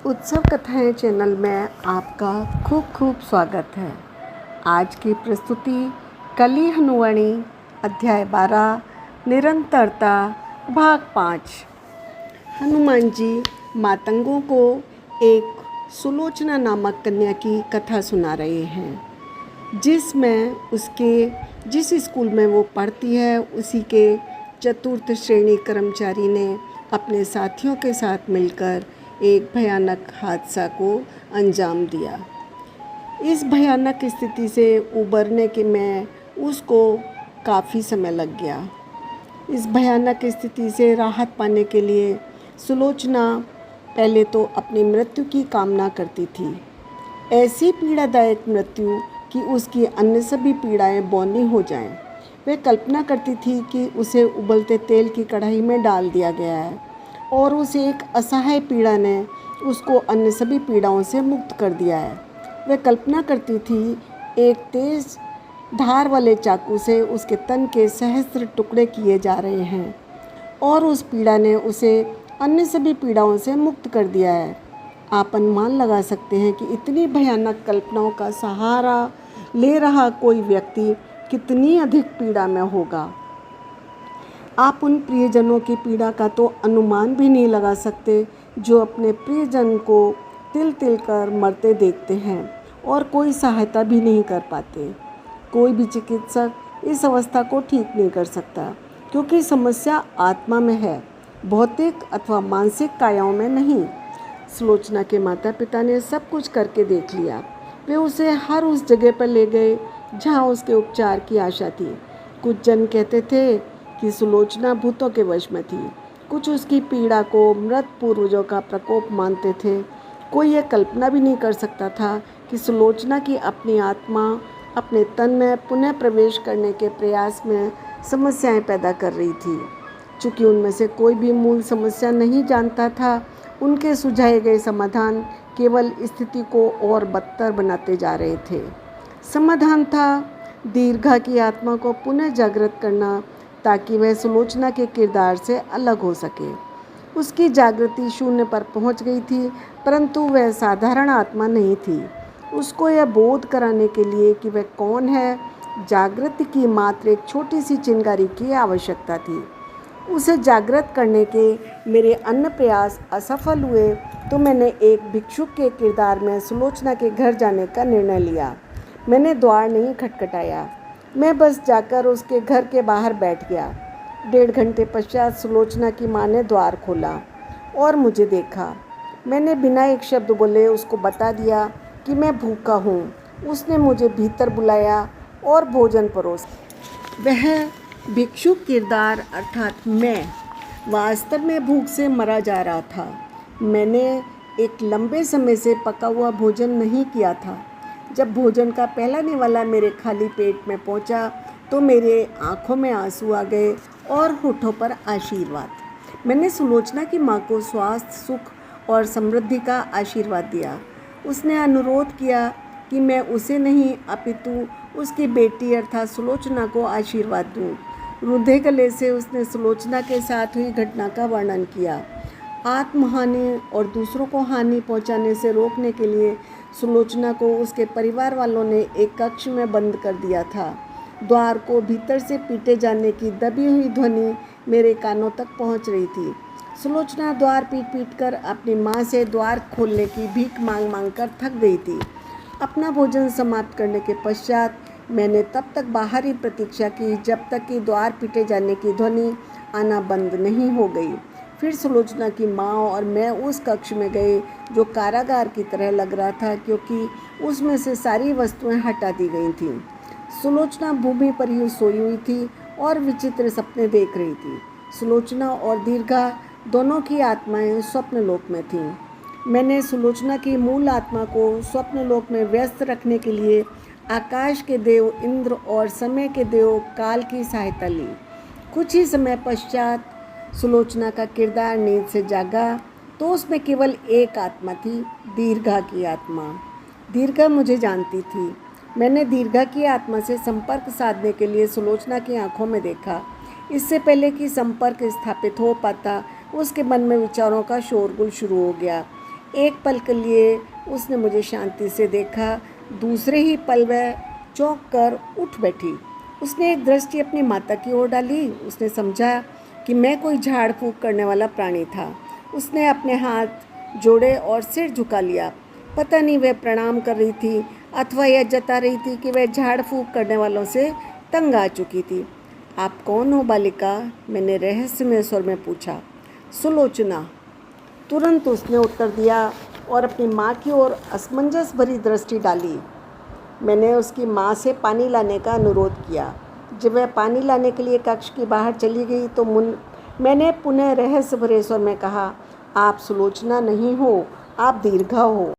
उत्सव कथाएं चैनल में आपका खूब खूब स्वागत है। आज की प्रस्तुति कली हनुवाणी अध्याय 12 निरंतरता भाग 5। हनुमान जी मातंगों को एक सुलोचना नामक कन्या की कथा सुना रहे हैं, जिस स्कूल में वो पढ़ती है उसी के चतुर्थ श्रेणी कर्मचारी ने अपने साथियों के साथ मिलकर एक भयानक हादसा को अंजाम दिया। इस भयानक स्थिति से उबरने के में उसको काफ़ी समय लग गया। इस भयानक स्थिति से राहत पाने के लिए सुलोचना पहले तो अपनी मृत्यु की कामना करती थी, ऐसी पीड़ादायक मृत्यु कि उसकी अन्य सभी पीड़ाएं बौनी हो जाएं। वह कल्पना करती थी कि उसे उबलते तेल की कढ़ाई में डाल दिया गया है और उस एक असहाय पीड़ा ने उसको अन्य सभी पीड़ाओं से मुक्त कर दिया है। वह कल्पना करती थी एक तेज धार वाले चाकू से उसके तन के सहस्त्र टुकड़े किए जा रहे हैं और उस पीड़ा ने उसे अन्य सभी पीड़ाओं से मुक्त कर दिया है। आप अनुमान लगा सकते हैं कि इतनी भयानक कल्पनाओं का सहारा ले रहा कोई व्यक्ति कितनी अधिक पीड़ा में होगा। आप उन प्रियजनों की पीड़ा का तो अनुमान भी नहीं लगा सकते जो अपने प्रियजन को तिल तिल कर मरते देखते हैं और कोई सहायता भी नहीं कर पाते। कोई भी चिकित्सक इस अवस्था को ठीक नहीं कर सकता, क्योंकि समस्या आत्मा में है, भौतिक अथवा मानसिक कायाओं में नहीं। सुलोचना के माता पिता ने सब कुछ करके देख लिया। वे उसे हर उस जगह पर ले गए जहाँ उसके उपचार की आशा थी। कुछ जन कहते थे कि सुलोचना भूतों के वश में थी, कुछ उसकी पीड़ा को मृत पूर्वजों का प्रकोप मानते थे। कोई यह कल्पना भी नहीं कर सकता था कि सुलोचना की अपनी आत्मा अपने तन में पुनः प्रवेश करने के प्रयास में समस्याएं पैदा कर रही थी। चूँकि उनमें से कोई भी मूल समस्या नहीं जानता था, उनके सुझाए गए समाधान केवल स्थिति को और बदतर बनाते जा रहे थे। समाधान था दीर्घा की आत्मा को पुनः जागृत करना, ताकि वह सुलोचना के किरदार से अलग हो सके। उसकी जागृति शून्य पर पहुंच गई थी, परंतु वह साधारण आत्मा नहीं थी। उसको यह बोध कराने के लिए कि वह कौन है, जागृति की मात्र एक छोटी सी चिंगारी की आवश्यकता थी। उसे जागृत करने के मेरे अन्य प्रयास असफल हुए तो मैंने एक भिक्षुक के किरदार में सुलोचना के घर जाने का निर्णय लिया। मैंने द्वार नहीं खटखटाया, मैं बस जाकर उसके घर के बाहर बैठ गया। 1.5 घंटे पश्चात सुलोचना की माँ ने द्वार खोला और मुझे देखा। मैंने बिना एक शब्द बोले उसको बता दिया कि मैं भूखा हूँ। उसने मुझे भीतर बुलाया और भोजन परोसा। वह भिक्षुक किरदार अर्थात मैं वास्तव में भूख से मरा जा रहा था। मैंने एक लंबे समय से पका हुआ भोजन नहीं किया था। जब भोजन का पहला निवाला मेरे खाली पेट में पहुंचा तो मेरे आँखों में आंसू आ गए और होठों पर आशीर्वाद। मैंने सुलोचना की माँ को स्वास्थ्य, सुख और समृद्धि का आशीर्वाद दिया। उसने अनुरोध किया कि मैं उसे नहीं अपितु उसकी बेटी अर्थात सुलोचना को आशीर्वाद दूँ। रुंधे गले से उसने सुलोचना के साथ हुई घटना का वर्णन किया। आत्महानि और दूसरों को हानि पहुंचाने से रोकने के लिए सुलोचना को उसके परिवार वालों ने एक कक्ष में बंद कर दिया था। द्वार को भीतर से पीटे जाने की दबी हुई ध्वनि मेरे कानों तक पहुंच रही थी। सुलोचना द्वार पीट पीट कर अपनी माँ से द्वार खोलने की भीख मांग मांग कर थक गई थी। अपना भोजन समाप्त करने के पश्चात मैंने तब तक बाहर ही प्रतीक्षा की जब तक कि द्वार पीटे जाने की ध्वनि आना बंद नहीं हो गई। फिर सुलोचना की माँ और मैं उस कक्ष में गए जो कारागार की तरह लग रहा था, क्योंकि उसमें से सारी वस्तुएं हटा दी गई थीं। सुलोचना भूमि पर ही सोई हुई थी और विचित्र सपने देख रही थी। सुलोचना और दीर्घा दोनों की आत्माएं स्वप्नलोक में थीं। मैंने सुलोचना की मूल आत्मा को स्वप्नलोक में व्यस्त रखने के लिए आकाश के देव इंद्र और समय के देव काल की सहायता ली। कुछ ही समय पश्चात सुलोचना का किरदार नींद से जागा तो उसमें केवल एक आत्मा थी, दीर्घा की आत्मा। दीर्घा मुझे जानती थी। मैंने दीर्घा की आत्मा से संपर्क साधने के लिए सुलोचना की आंखों में देखा। इससे पहले कि संपर्क स्थापित हो पाता, उसके मन में विचारों का शोरगुल शुरू हो गया। एक पल के लिए उसने मुझे शांति से देखा, दूसरे ही पल वह चौंक कर उठ बैठी। उसने एक दृष्टि अपनी माता की ओर डाली। उसने समझा कि मैं कोई झाड़ फूँक करने वाला प्राणी था। उसने अपने हाथ जोड़े और सिर झुका लिया। पता नहीं वह प्रणाम कर रही थी अथवा यह जता रही थी कि वह झाड़ फूँक करने वालों से तंग आ चुकी थी। आप कौन हो बालिका? मैंने रहस्यमय स्वर में पूछा। सुलोचना, तुरंत उसने उत्तर दिया और अपनी माँ की ओर असमंजस भरी दृष्टि डाली। मैंने उसकी माँ से पानी लाने का अनुरोध किया। जब वह पानी लाने के लिए कक्ष के बाहर चली गई तो मैंने पुनः रहस्य भरे स्वर में कहा, आप सुलोचना नहीं हो, आप दीर्घा हो।